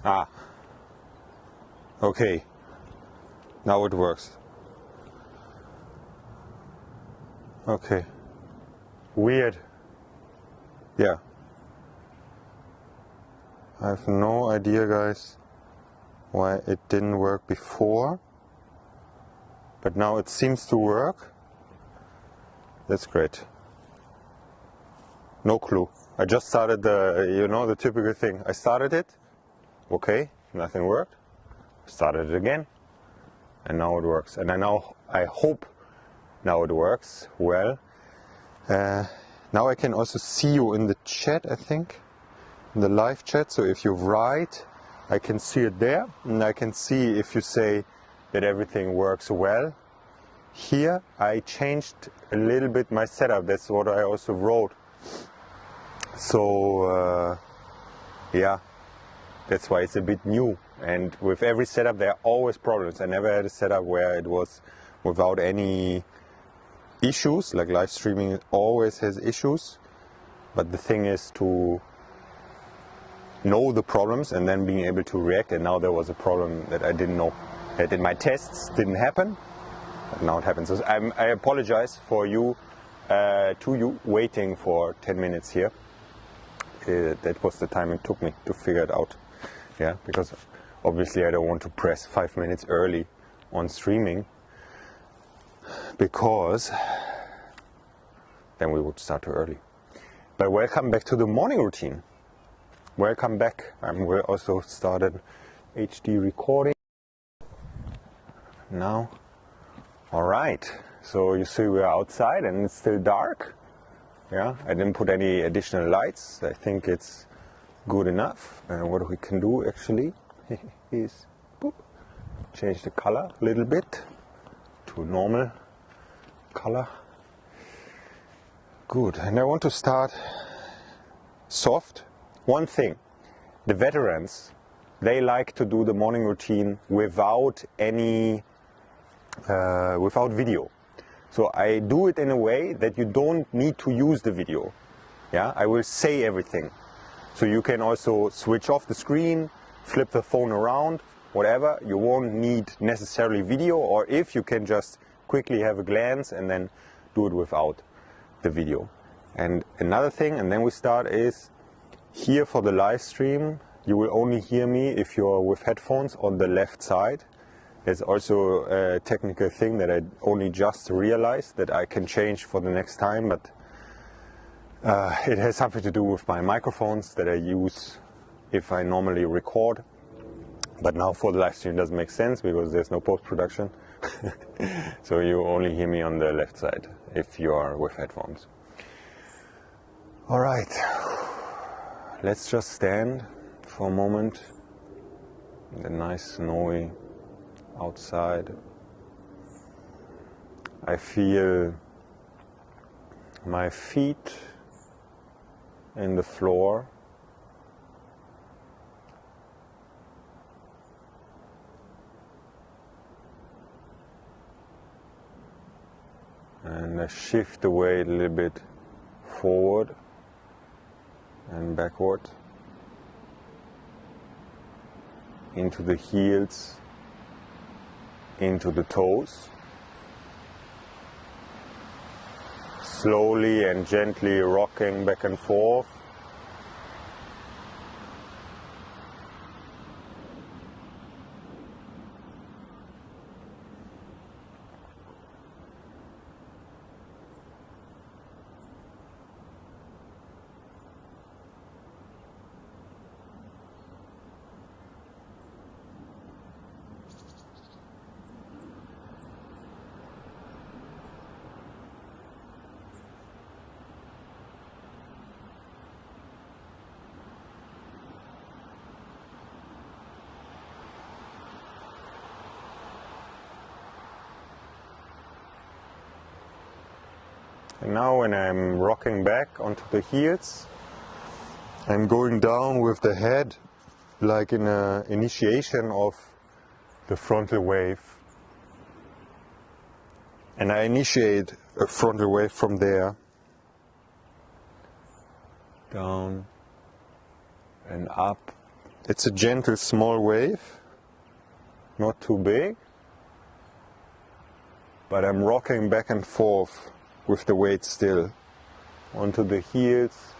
Ah, okay, now it works. Okay, weird. Yeah, I have no idea, guys, why it didn't work before, but now it seems to work. That's great. No clue. I just started the typical thing. I started it, okay, nothing worked. Started it again, and now it works. And I hope now it works well. Now I can also see you in the chat, I think, in the live chat. So if you write, I can see it there, and I can see if you say that everything works well. Here I changed a little bit my setup. That's what I also wrote. So yeah, that's why it's a bit new. And with every setup there are always problems. I never had a setup where it was without any issues. Like live streaming always has issues, but the thing is to know the problems and then being able to react. And now there was a problem that I didn't know, that in my tests didn't happen, but now it happens. So I apologize for you, to you waiting for 10 minutes here. That was the time it took me to figure it out. Yeah, because obviously I don't want to press 5 minutes early on streaming, because then we would start too early. But welcome back to the morning routine. Welcome back. We also started HD recording now. All right. So you see we're outside and it's still dark. Yeah, I didn't put any additional lights. I think it's good enough. And what we can do actually is change the color a little bit to normal color. Good. And I want to start soft. One thing, the veterans, they like to do the morning routine without any without video. So I do it in a way that you don't need to use the video. Yeah, I will say everything. So you can also switch off the screen, flip the phone around, whatever. You won't need necessarily video, or if you can just quickly have a glance and then do it without the video. And another thing, and then we start, is here for the live stream, you will only hear me if you're with headphones on the left side. There's also a technical thing that I only just realized that I can change for the next time, but it has something to do with my microphones that I use if I normally record. But now for the live stream it doesn't make sense because there's no post-production. So you only hear me on the left side if you are with headphones. All right, let's just stand for a moment in the nice snowy outside. I feel my feet in the floor. And I shift the weight a little bit forward and backward into the heels, into the toes. Slowly and gently rocking back and forth. And now when I'm rocking back onto the heels, I'm going down with the head like in an initiation of the frontal wave. And I initiate a frontal wave from there, down and up It's a gentle small wave, not too big, but I'm rocking back and forth with the weight still, onto the heels,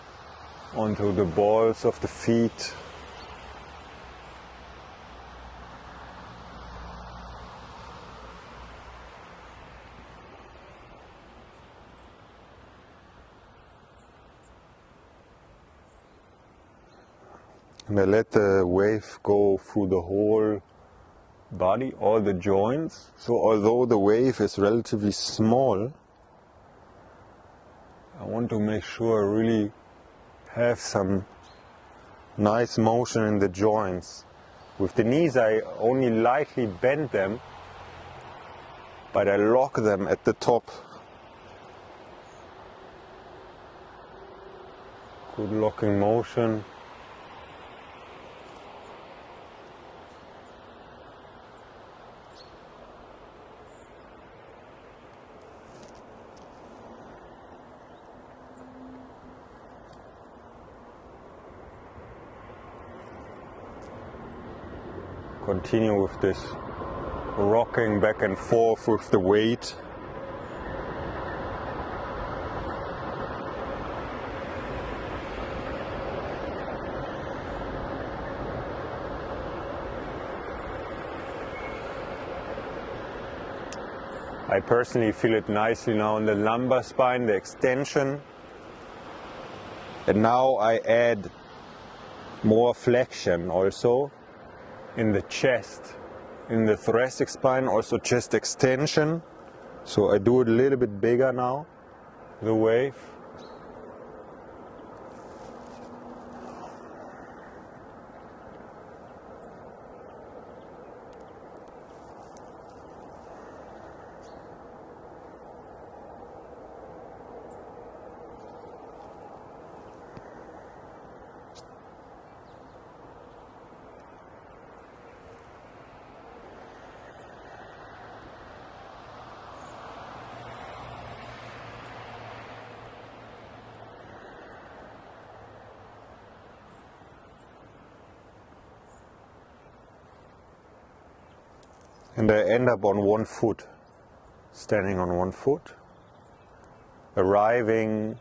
onto the balls of the feet. And I let the wave go through the whole body, all the joints. So although the wave is relatively small, I want to make sure I really have some nice motion in the joints. With the knees I only lightly bend them, but I lock them at the top. Good locking motion. Continue with this rocking back and forth with the weight. I personally feel it nicely now in the lumbar spine, the extension. And now I add more flexion also in the chest, in the thoracic spine, also chest extension. So I do it a little bit bigger now, the wave. And I end up on one foot, standing on one foot, arriving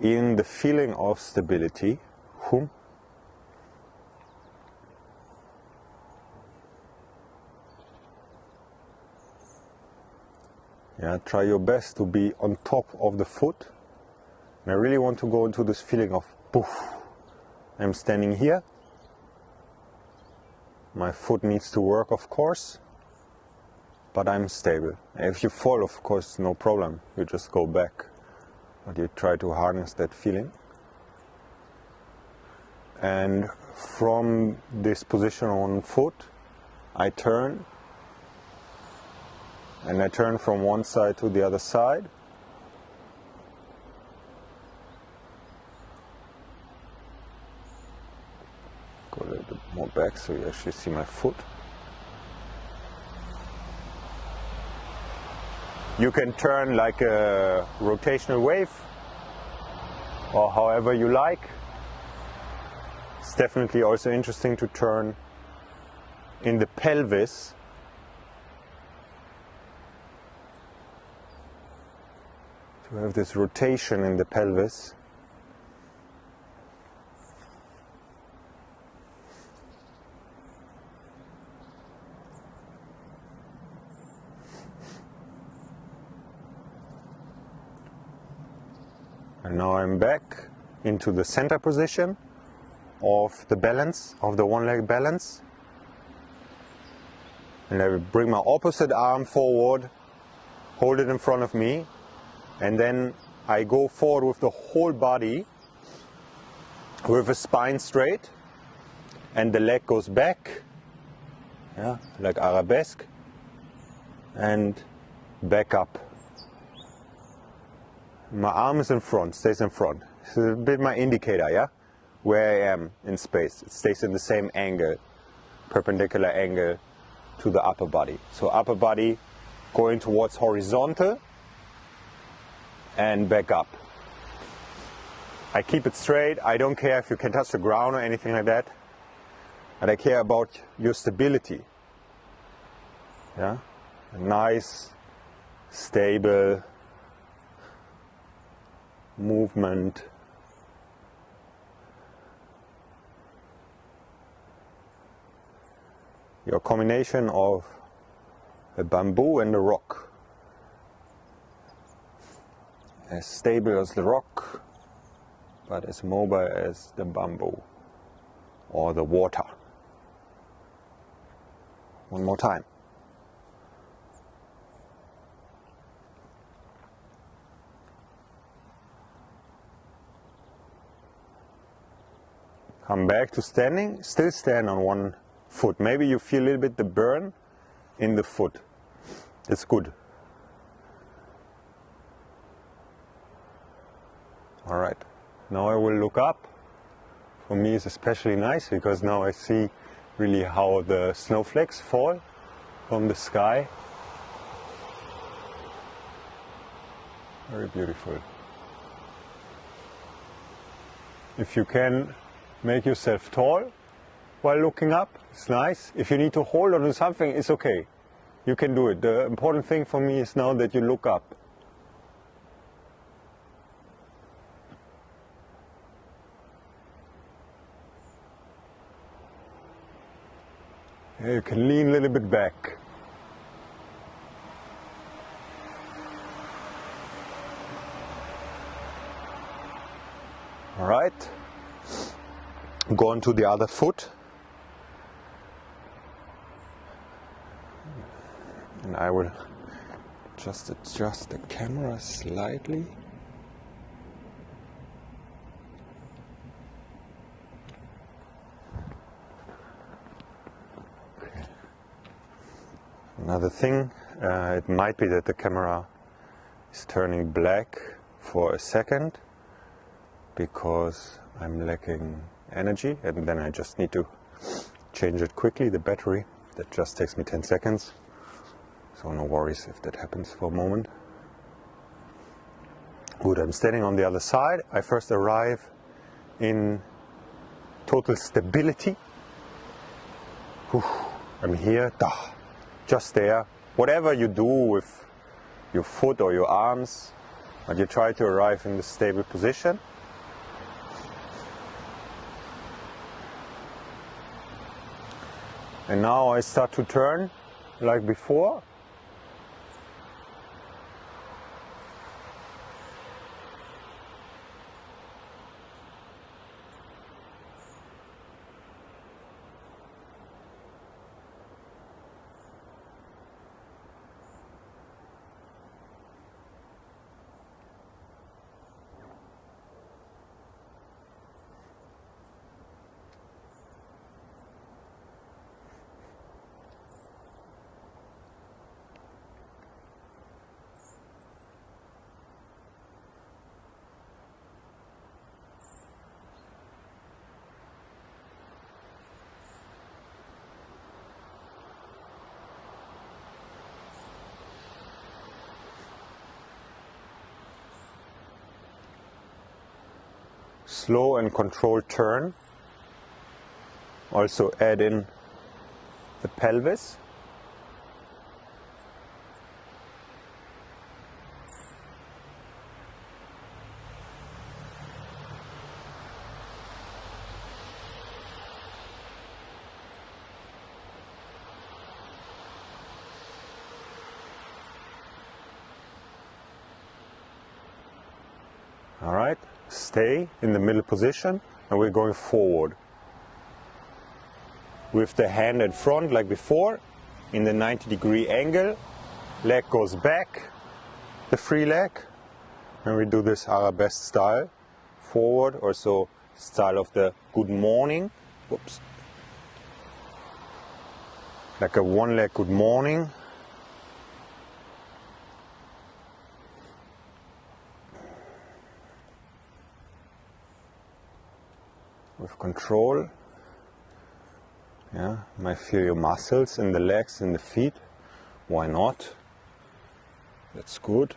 in the feeling of stability. Hum. Yeah, try your best to be on top of the foot. And I really want to go into this feeling of poof. I'm standing here. My foot needs to work, of course, but I'm stable. If you fall, of course, no problem. You just go back. But you try to harness that feeling. And from this position on foot, I turn. And I turn from one side to the other side. Go a little bit more back so you actually see my foot. You can turn like a rotational wave, or however you like. It's definitely also interesting to turn in the pelvis. To have this rotation in the pelvis. And now I'm back into the center position of the balance, of the one leg balance. And I will bring my opposite arm forward, hold it in front of me, and then I go forward with the whole body with the spine straight, and the leg goes back, yeah, like arabesque, and back up. My arm is in front, stays in front. It's a bit my indicator, yeah, where I am in space. It stays in the same angle, perpendicular angle to the upper body. So upper body going towards horizontal and back up. I keep it straight. I don't care if you can touch the ground or anything like that. but I care about your stability. Yeah, a nice, stable movement. Your combination of a bamboo and a rock. As stable as the rock, but as mobile as the bamboo or the water. One more time. Come back to standing, still stand on one foot. Maybe you feel a little bit the burn in the foot. It's good. All right, now I will look up. For me it's especially nice because now I see really how the snowflakes fall from the sky. Very beautiful. If you can make yourself tall while looking up, it's nice. If you need to hold on to something, it's okay. You can do it. The important thing for me is now that you look up. You can lean a little bit back. All right. Go on to the other foot. And I will just adjust the camera slightly. Another thing, it might be that the camera is turning black for a second because I'm lacking energy, and then I just need to change it quickly, the battery. That just takes me 10 seconds, so no worries if that happens for a moment. Good, I'm standing on the other side. I first arrive in total stability. I'm here. Just there. Whatever you do with your foot or your arms, but you try to arrive in the stable position. And now I start to turn like before. Slow and controlled turn. Also add in the pelvis. All right, stay in the middle position and we're going forward. With the hand in front like before, in the 90-degree angle, leg goes back, the free leg, and we do this arabesque style, forward, also style of the good morning, whoops, like a one leg good morning. With control. Yeah, you might feel your muscles in the legs, in the feet. Why not? That's good.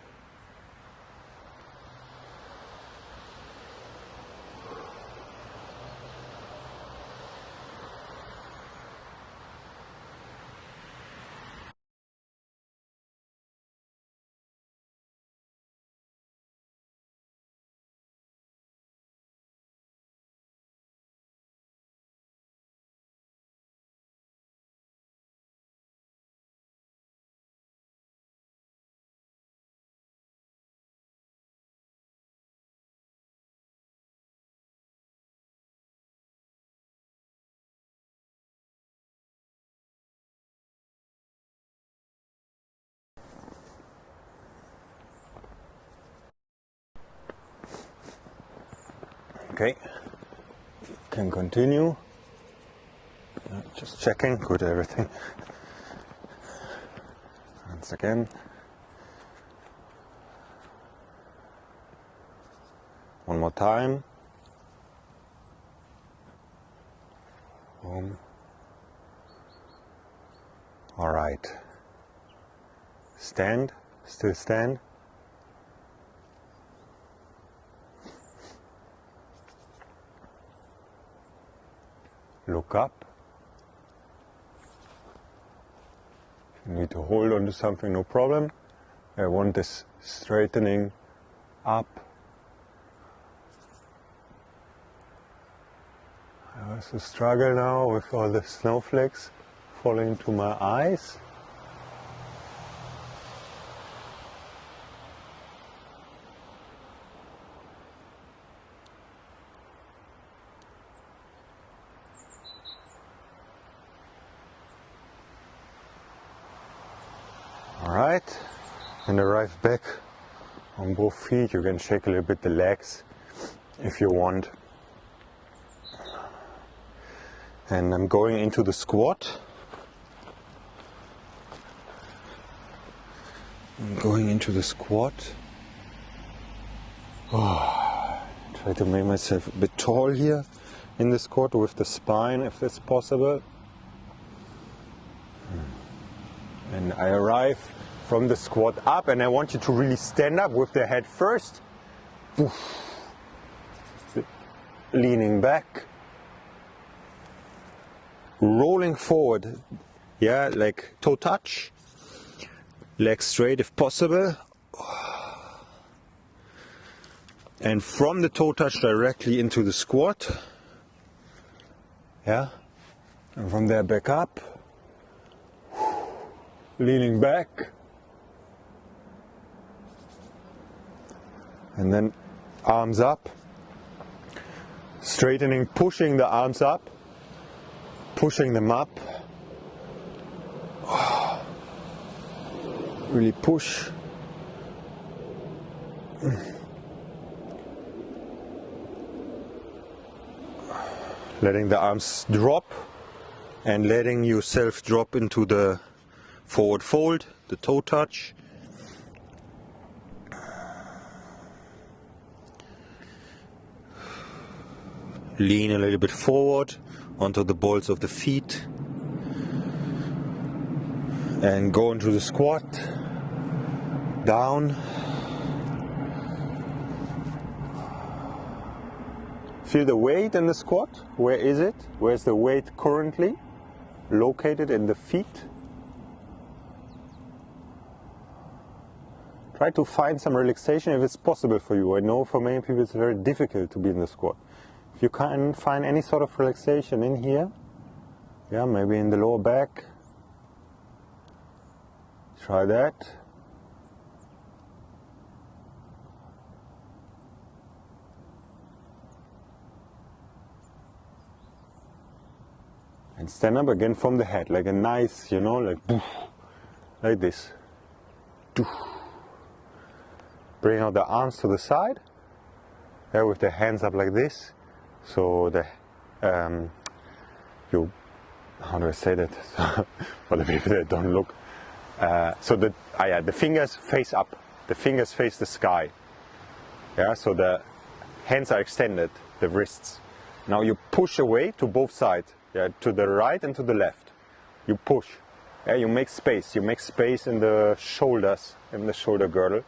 Okay, can continue. Just checking, good, everything. Once again. One more time. Boom. All right. Stand, still stand. Look up. If you need to hold on to something, no problem. I want this straightening up. There's a struggle now with all the snowflakes falling into my eyes. Alright, and arrive back on both feet. You can shake a little bit the legs if you want. And I'm going into the squat. Oh, try to make myself a bit tall here in the squat with the spine if that's possible. And I arrive from the squat up, and I want you to really stand up with the head first. Leaning back. Rolling forward. Yeah, like toe touch. Legs straight if possible. And from the toe touch directly into the squat. Yeah. And from there back up. Leaning back. And then arms up. Straightening, pushing the arms up. Pushing them up. Really push. Letting the arms drop and letting yourself drop into the forward fold, the toe touch. Lean a little bit forward onto the balls of the feet and go into the squat. Down. Feel the weight in the squat. Where is it? Where's the weight currently located in the feet? Try to find some relaxation if it's possible for you. I know for many people it's very difficult to be in the squat. If you can't find any sort of relaxation in here, yeah, maybe in the lower back, try that. And stand up again from the head, like a nice, you know, like poof, like this. Bring out the arms to the side, yeah, with the hands up like this. So the you, how do I say that for the people that don't look? So the fingers face up, the fingers face the sky. Yeah, so the hands are extended, the wrists. Now you push away to both sides, yeah, to the right and to the left. You push, yeah, you make space. You make space in the shoulders, in the shoulder girdle.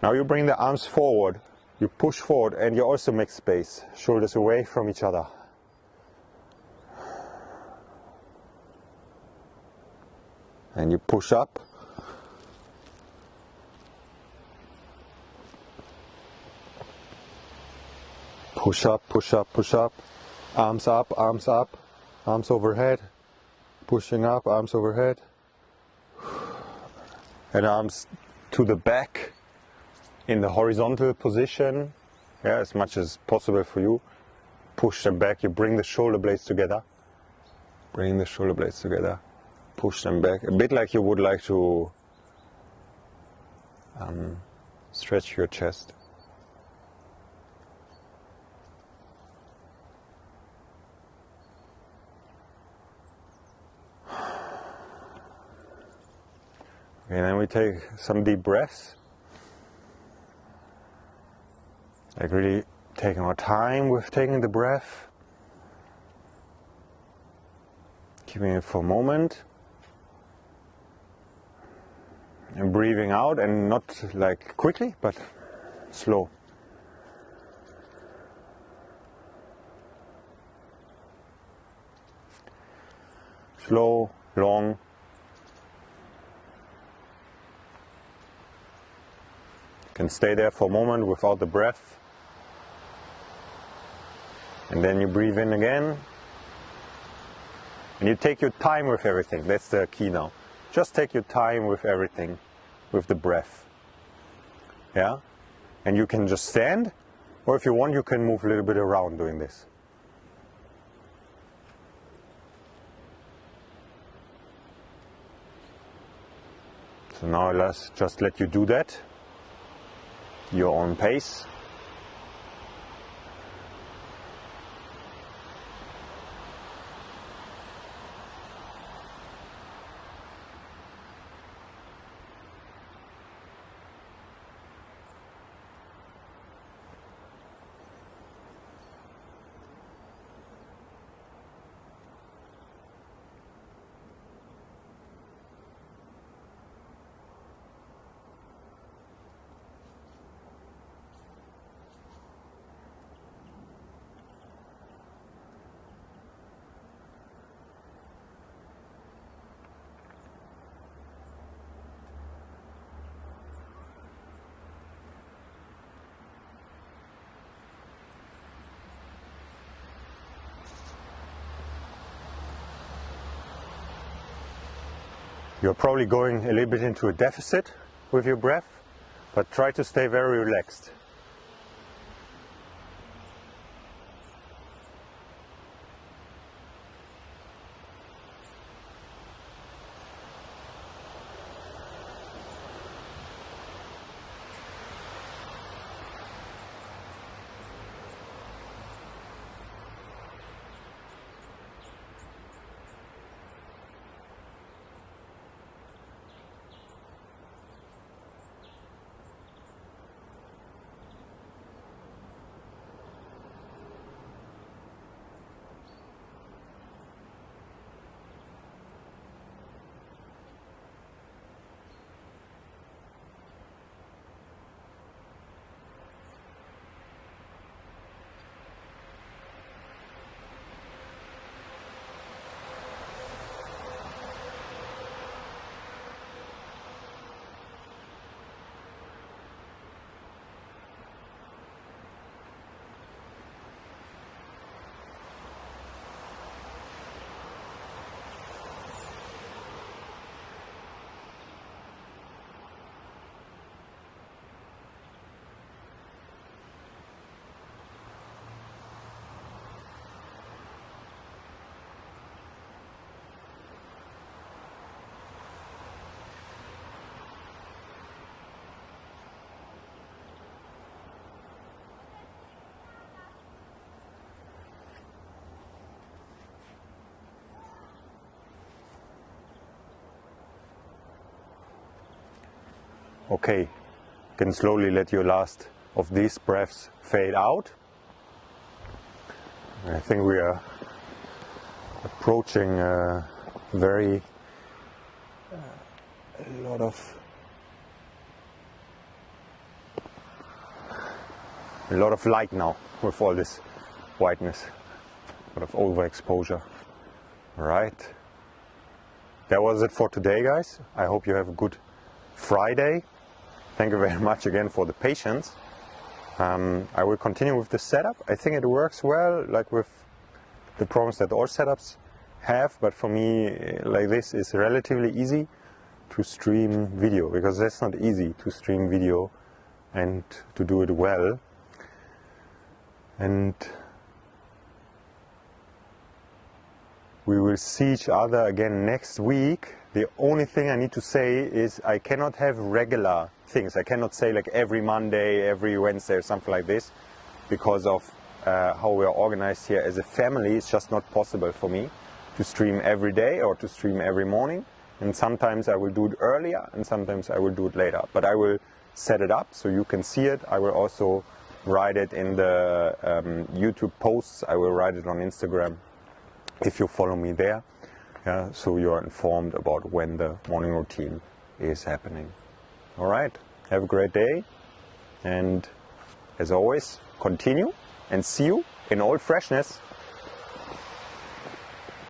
Now you bring the arms forward. You push forward and you also make space, shoulders away from each other. And you push up. Push up, push up, push up. Arms up, arms up. Arms overhead. Pushing up, arms overhead. And arms to the back. In the horizontal position, yeah, as much as possible for you. Push them back, you bring the shoulder blades together. Bring the shoulder blades together. Push them back, a bit like you would like to stretch your chest. And then we take some deep breaths. Like really taking our time with taking the breath. Keeping it for a moment. And breathing out, and not like quickly, but slow. Slow, long. You can stay there for a moment without the breath. And then you breathe in again. And you take your time with everything. That's the key now. Just take your time with everything, with the breath. Yeah? And you can just stand, or if you want, you can move a little bit around doing this. So now let's just let you do that, your own pace. You're probably going a little bit into a deficit with your breath, but try to stay very relaxed. Okay, you can slowly let your last of these breaths fade out. I think we are approaching a lot of light now with all this whiteness, a lot of overexposure. All right, that was it for today, guys. I hope you have a good Friday. Thank you very much again for the patience. I will continue with the setup. I think it works well, like with the problems that all setups have, but for me, like this is relatively easy to stream video, because that's not easy to stream video and to do it well. And we will see each other again next week. The only thing I need to say is I cannot have regular things. I cannot say like every Monday, every Wednesday or something like this, because of how we are organized here as a family. It's just not possible for me to stream every day or to stream every morning. and sometimes I will do it earlier and sometimes I will do it later. But I will set it up so you can see it. I will also write it in the YouTube posts. I will write it on Instagram if you follow me there. Yeah, so you are informed about when the morning routine is happening. All right, have a great day, and as always, continue and see you in all freshness.